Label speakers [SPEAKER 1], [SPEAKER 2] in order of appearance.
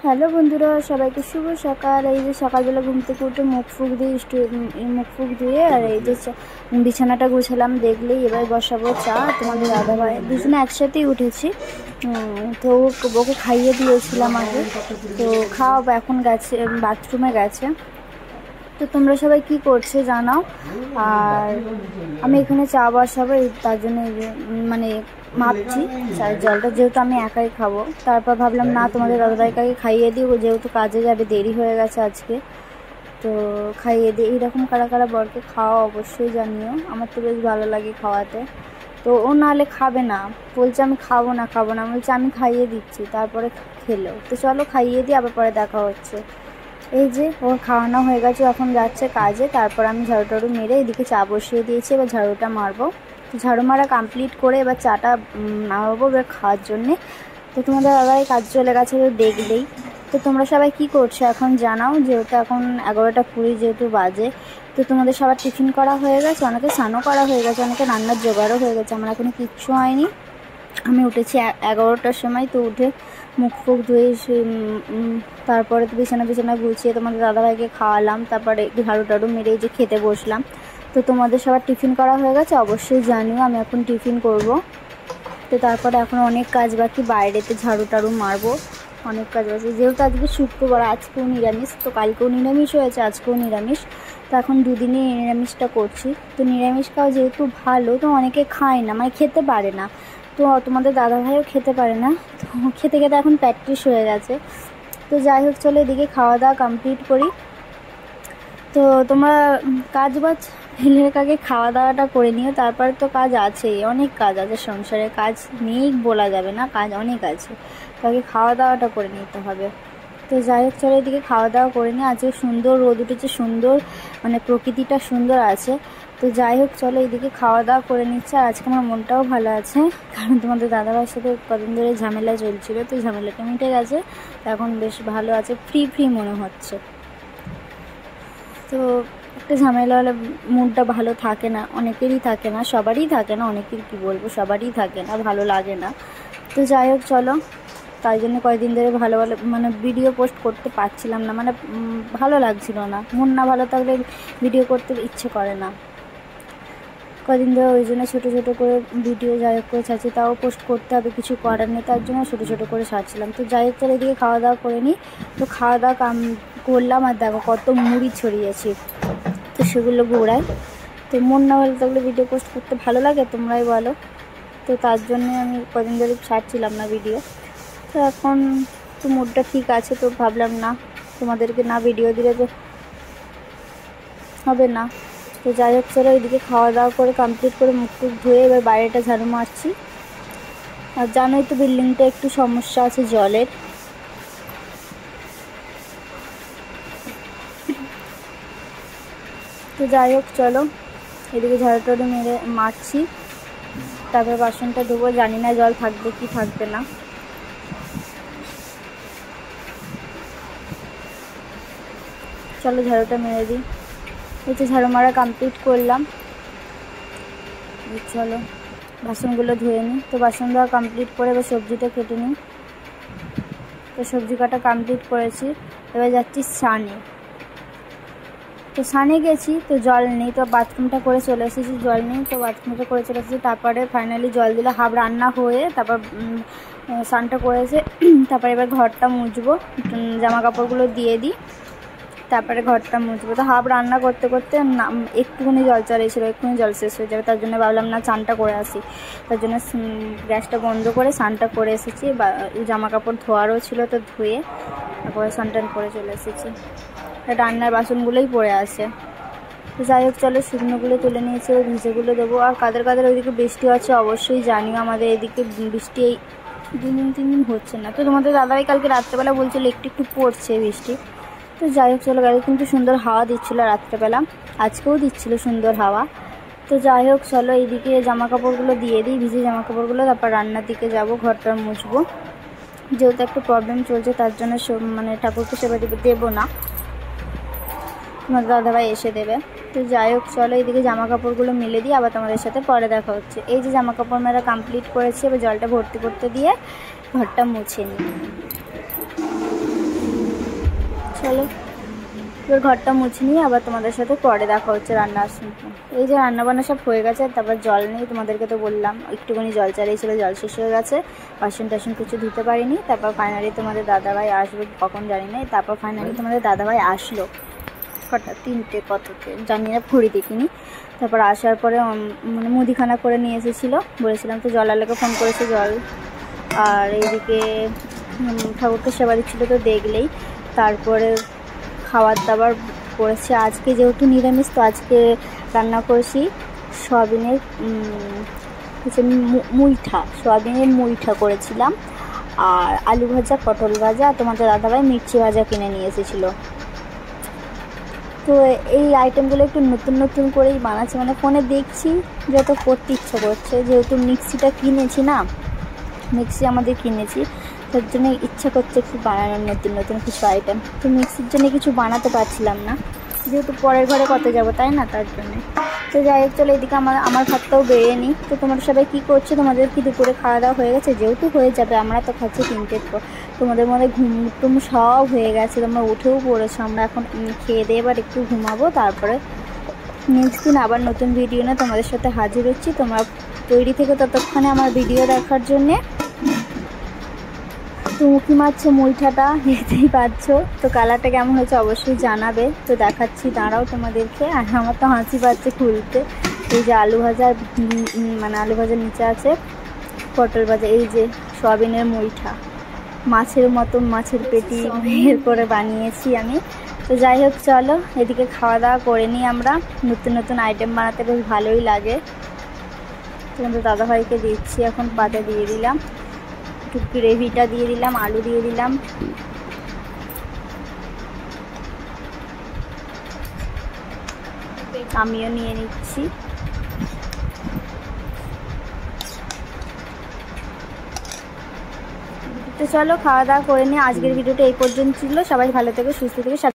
[SPEAKER 1] Hello বন্ধুরা, সবাইকে শুভ সকাল। এই যে সকালবেলা ঘুম থেকে উঠে মুখ ফুক ধুয়ে আর এই যে বিছানাটা গুছালাম দেখলেই। এবার বসাবো চা। তোমাদের দাদা ভাই দুজনে একসাথেই উঠেছি, তো ওকে খাইয়ে দিয়েছিলাম আগে। তো খাওয়াবো, এখন গেছে বাথরুমে গেছে। তো তোমরা সবাই কি করছে জানাও। আর আমি এখানে চা বসাবো, তার জন্য মানে মাপছি চায়ের জলটা, যেহেতু আমি একাই খাবো। তারপর ভাবলাম না, তোমাদের দাদাভাইকে খাইয়ে দিব, যেহেতু কাজে যাবে, দেরি হয়ে গেছে আজকে, তো খাইয়ে দিই। এইরকম কারা কারা বরকে খাওয়া অবশ্যই জানিও, আমার তো বেশ ভালো লাগে খাওয়াতে। তো ও নাহলে খাবে না, বলছে আমি খাবো না। বলছে আমি খাইয়ে দিচ্ছি, তারপরে খেলো। তো চলো খাইয়ে দিই, আবার পরে দেখা হচ্ছে। এই যে ওর খাওয়ানো হয়ে গেছে, এখন যাচ্ছে কাজে। তারপর আমি ঝাড়ু টাড়ু মেরে এদিকে চা বসিয়ে দিয়েছি, এবার ঝাড়ুটা মারবো। ঝাড়ু মারা কমপ্লিট করে এবার চাটা নামাবো এবার খাওয়ার জন্যে। তো তোমাদের দাদাই কাজ চলে গেছে, তো দেখলেই। তো তোমরা সবাই কি করছো এখন জানাও, যেহেতু এখন 11:20 যেহেতু বাজে। তো তোমাদের সবার টিফিন করা হয়ে গেছে, অনেকে স্নানও করা হয়ে গেছে, অনেকে রান্নার জোগাড়ও হয়ে গেছে। আমার এখনো কিচ্ছু হয়নি। আমি উঠেছি 11টার সময়। তো উঠে মুখ ফুক ধুয়ে তারপরে তো বিছানা গুছিয়ে তোমাদের দাদাভাইকে খাওয়ালাম। তারপরে ঝাড়ু টাড়ু মেরে যে খেতে বসলাম। তো তোমাদের সবার টিফিন করা হয়ে গেছে অবশ্যই জানিও, আমি এখন টিফিন করব। তো তারপরে এখন অনেক কাজ বাকি, বাইরেতে ঝাড়ু টাড়ু মারবো, অনেক কাজ আছে। যেহেতু আজকে শুক্রবার, আজকেও নিরামিষ, তো কালকেও নিরামিষ হয়েছে, আজকেও নিরামিষ। তো এখন দুদিনই নিরামিষটা করছি। তো নিরামিষ খাওয়া যেহেতু ভালো, তো অনেকে খায় না, মানে খেতে পারে না। তো তোমাদের দাদাভাইও খেতে পারে না, তো খেতে খেতে এখন প্র্যাকটিস হয়ে গেছে। তো যাই হোক, চলো এদিকে খাওয়া দাওয়া কমপ্লিট করি। তো তোমরা কাজ বাজ ফেলে আগে খাওয়া দাওয়াটা করে নিও, তারপরে তো কাজ আছেই, অনেক কাজ আছে সংসারে, কাজ নেই বলা যাবে না, কাজ অনেক আছে। তো আগে খাওয়া দাওয়াটা করে নিতে হবে। তো যাই হোক, চলো এদিকে খাওয়া দাওয়া করে নিই। আজকে সুন্দর রোদ উঠেছে, সুন্দর মানে প্রকৃতিটা সুন্দর আছে। তো যাই হোক, চলো এদিকে খাওয়া দাওয়া করে নিচ্ছে। আর আজকে আমার মনটাও ভালো আছে, কারণ তোমাদের দাদাভাইয়ের সাথে কদিন ধরে ঝামেলা চলছিল, তো ঝামেলাটা মিটে গেছে। এখন বেশ ভালো আছে, ফ্রি মনে হচ্ছে। তো একটা ঝামেলা হলে মুডটা ভালো থাকে না, অনেকেরই থাকে না, সবারই থাকে না, অনেকের কি বলবো, সবারই থাকে না, ভালো লাগে না। তো যাই হোক চলো, তাই জন্য কয়েকদিন ধরে ভালো মানে ভিডিও পোস্ট করতে পারছিলাম না, মানে ভালো লাগছিল না। মন না ভালো থাকলে ভিডিও করতে ইচ্ছে করে না। কদিন ধরে ওই জন্য ছোটো করে ভিডিও যাই হোক করে ছাড়ছি, তাও পোস্ট করতে হবে, কিছু করার নেই, তার জন্য ছোটো করে ছাড়ছিলাম। তো যাই হোক চলো এদিকে খাওয়া দাওয়া করে নিই। তো খাওয়া দাওয়া করলাম, আর দেখো কত মুড়ি ছড়িয়েছি, তো সেগুলো ঘোরাই। তো মন না ভালো থাকলে ভিডিও পোস্ট করতে ভালো লাগে, তোমরাই বলো। তো তার জন্যে আমি কদিন ধরে ছাড়ছিলাম না ভিডিও। তো এখন তো মুডটা ঠিক আছে, তো ভাবলাম না, তোমাদেরকে না ভিডিও দিলে তো হবে না। তো যাই হোক চলো এদিকে খাওয়া দাওয়া করে কমপ্লিট করে মুখ টুক ধুয়ে এবার বাইরেটা ঝাড়ু মারছি। আর জানোই তো বিল্ডিংটা একটু সমস্যা আছে জলের। তো যাই হোক চলো এদিকে ঝাড়ু টাড়ু মেরে মারছি, তারপর বাসনটা ধোবো। জানি না জল থাকবে কি থাকবে না। চলো ঝাড়ুটা মেরে দিই। এই যে ঝাড়ু মারা কমপ্লিট করলাম, চলো বাসনগুলো ধুয়ে নিই। তো বাসন ধোয়া কমপ্লিট করে এবার সবজিটা কেটে নিই। তো সবজি কাটা কমপ্লিট করেছি, এবার যাচ্ছি স্নানে। তো স্নানে গেছি, তো জল নেই, তো বাথরুমটা করে চলে এসেছি, জল নেই, তো বাথরুমটা করে চলে এসেছি। তারপরে ফাইনালি জল দিলে হাফ রান্না হয়ে তারপর স্নানটা করেছে। তারপরে এবার ঘরটা মুছবো, জামা কাপড়গুলো দিয়ে দিই, তারপরে ঘরটা মুছবো। তো হাফ রান্না করতে করতে একটুখানি জল চলেছিল, একটুখানি জল শেষ হয়ে যাবে, তার জন্য ভাবলাম না স্নানটা করে আসি। তার জন্য গ্যাসটা বন্ধ করে স্নানটা করে এসেছি। জামা কাপড় ধোয়ারও ছিল, তো ধুয়ে তারপরে স্নান করে চলে এসেছি। রান্নার বাসনগুলোই পড়ে আসে। তো যাই হোক চলো শুকনোগুলো তুলে নিয়েছি, ওই ভিজেগুলো দেবো। আর কাদের ওইদিকে বৃষ্টি হচ্ছে অবশ্যই জানিও, আমাদের এদিকে বৃষ্টি এই 2-3 দিন হচ্ছে না। তো তোমাদের দাদাভাই কালকে রাত্রেবেলা বলছিল একটু পড়ছে বৃষ্টি। তো যাই হোক চলো, গাড়ি কিন্তু সুন্দর হাওয়া দিচ্ছিলো রাত্রেবেলা, আজকেও দিচ্ছিলো সুন্দর হাওয়া। তো যাই হোক চলো এইদিকে জামা কাপড়গুলো দিয়ে দিই, ভিজে জামা কাপড়গুলো, তারপর রান্নার দিকে যাব, ঘরটা মুছবো। যেহেতু একটু প্রবলেম চলছে, তার জন্য মানে ঠাকুরকে সেবা দেবো না, তোমার দাদাভাই এসে দেবে। তো যাই হোক চলো এইদিকে জামা কাপড়গুলো মিলে দিই, আবার তোমাদের সাথে পরে দেখা হচ্ছে। এই যে জামা কাপড় মেলা কমপ্লিট করেছি, এবার জলটা ভর্তি করতে দিয়ে ঘরটা মুছে নিই। চলো এবার ঘরটা মুছে নিয়ে আবার তোমাদের সাথে পরে দেখা হচ্ছে রান্নার সময়। এই যে রান্নাবান্না সব হয়ে গেছে, তারপর জল নেই, তোমাদেরকে তো বললাম একটুখানি জল চালিয়েছিল, জল শেষ হয়ে গেছে, বাসন টাসন কিছু ধুতে পারিনি। তারপর ফাইনালি তোমাদের দাদাভাই আসবে কখন জানি না, তারপর ফাইনালি তোমাদের দাদাভাই আসলো কটা 3টে কতকে জানি না, ঘড়ি দেখিনি। তারপর আসার পরে মানে মুদিখানা করে নিয়ে এসেছিলো, বলেছিলাম তো জলালাকে ফোন করেছে জল, আর এইদিকে ঠাকুরকে সেবা দিচ্ছিলো তো দেখলেই। তারপরে খাবার দাবার করেছে, আজকে যেহেতু নিরামিষ তো আজকে রান্না করেছি সয়াবিনের মুইঠা, সয়াবিনের মুইঠা করেছিলাম, আর আলু ভাজা, পটল ভাজা, আর তোমাদের দাদাভাই মির্চি ভাজা কিনে নিয়ে এসেছিলো। তো এই আইটেমগুলো একটু নতুন নতুন করেই বানাচ্ছি, মানে ফোনে দেখছি যত করতে ইচ্ছা করছে, যেহেতু মিক্সিটা কিনেছি না, মিক্সি আমাদের কিনেছি, তার জন্য ইচ্ছা করছে একটু বানানোর নতুন নতুন কিছু আইটেম। তো মিক্সির জন্য কিছু বানাতে পারছিলাম না, যেহেতু পরের ঘরে কত যাবো তাই না, তার জন্যে। তো যাই হোক চলো, এদিকে আমার ভাতটাও বেড়ে নিই। তো তোমরা সবাই কী করছো, তোমাদের কি দুপুরে খাওয়া দাওয়া হয়ে গেছে? যেহেতু হয়ে যাবে, আমরা তো খাচ্ছি 3টের পর, তোমাদের মধ্যে ঘুম টুম সব হয়ে গেছে, তোমরা উঠেও পড়েছো। আমরা এখন খেয়ে দিয়ে এবার একটু ঘুমাবো, তারপরে নেক্সট দিন আবার নতুন ভিডিও নিয়ে তোমাদের সাথে হাজির হচ্ছি। তোমরা তৈরি থেকে ততক্ষণে আমার ভিডিও দেখার জন্যে। তো মুখি মারছে মুইঠাটা, দেখতেই পাচ্ছ। তো কালারটা কেমন হয়েছে অবশ্যই জানাবে। তো দেখাচ্ছি, দাঁড়াও তোমাদেরকে। আর আমার তো হাসি পাচ্ছে খুলতে। এই যে আলু ভাজা, মানে আলু ভাজার নিচে আছে পটল ভাজা, এই যে সয়াবিনের মুইঠা, মাছের মতন মাছের পেটি বের করে বানিয়েছি আমি। তো যাই হোক চলো, এদিকে খাওয়া দাওয়া করে নিই আমরা। নতুন নতুন আইটেম বানাতে বেশ ভালোই লাগে। তোমাদের দাদাভাইকে দিচ্ছি, এখন পাতে দিয়ে দিলাম, একটু গ্রেভিটা দিয়ে দিলাম, আলু দিয়ে দিলাম, আমিও নিয়ে নিচ্ছি। তো চলো খাওয়া দাওয়া করে নিয়ে আজকের ভিডিওটা এই পর্যন্ত ছিল। সবাই ভালো থেকো, সুস্থ থেকো।